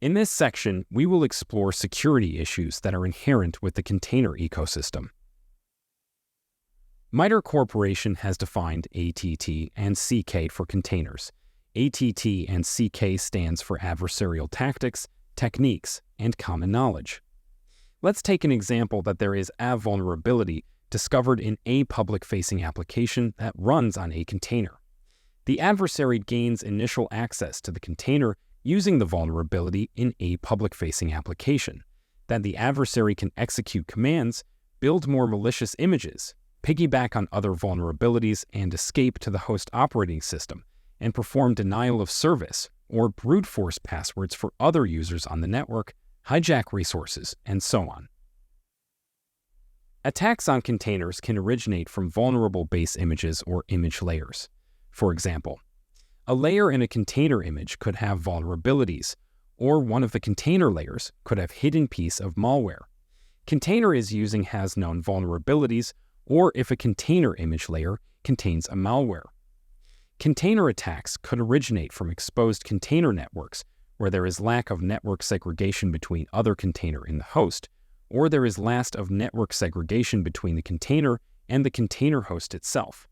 In this section, we will explore security issues that are inherent with the container ecosystem. MITRE Corporation has defined ATT and CK for containers. ATT and CK stands for adversarial tactics, techniques, and common knowledge. Let's take an example that there is a vulnerability discovered in a public-facing application that runs on a container. The adversary gains initial access to the container using the vulnerability in a public-facing application. Then the adversary can execute commands, build more malicious images, piggyback on other vulnerabilities, and escape to the host operating system, and perform denial of service or brute force passwords for other users on the network, hijack resources, and so on. Attacks on containers can originate from vulnerable base images or image layers. For example, a layer in a container image could have vulnerabilities, or one of the container layers could have hidden piece of malware. Container is using has known vulnerabilities, or if a container image layer contains a malware. Container attacks could originate from exposed container networks, where there is lack of network segregation between other container in the host, or there is lack of network segregation between the container and the container host itself.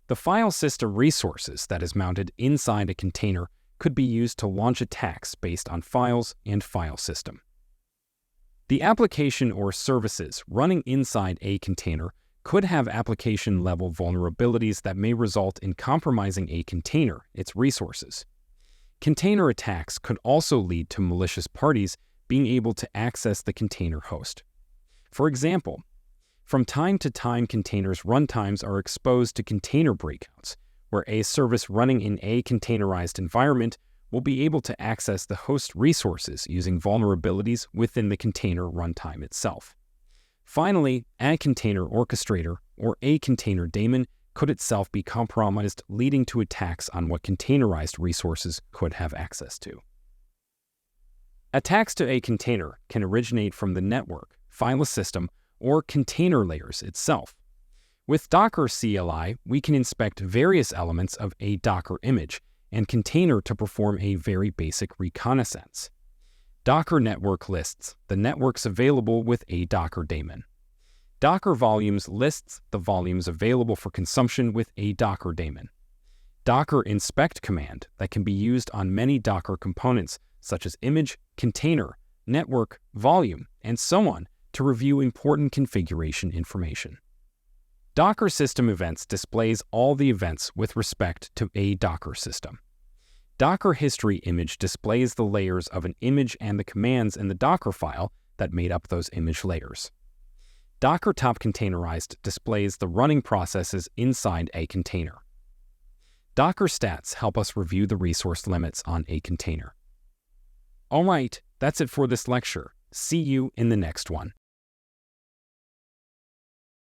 The file system resources that is mounted inside a container could be used to launch attacks based on files and file system. The application or services running inside a container could have application-level vulnerabilities that may result in compromising a container, its resources. Container attacks could also lead to malicious parties being able to access the container host. For example, from time to time, containers' runtimes are exposed to container breakouts, where a service running in a containerized environment will be able to access the host resources using vulnerabilities within the container runtime itself. Finally, a container orchestrator or a container daemon could itself be compromised, leading to attacks on what containerized resources could have access to. Attacks to a container can originate from the network, file system, or container layers itself. With Docker CLI, we can inspect various elements of a Docker image and container to perform a very basic reconnaissance. Docker network lists the networks available with a Docker daemon. Docker volumes lists the volumes available for consumption with a Docker daemon. Docker inspect command that can be used on many Docker components such as image, container, network, volume, and so on to review important configuration information. Docker system events displays all the events with respect to a Docker system. Docker history image displays the layers of an image and the commands in the Docker file that made up those image layers. Docker top containerized displays the running processes inside a container. Docker stats help us review the resource limits on a container. Alright, that's it for this lecture. See you in the next one.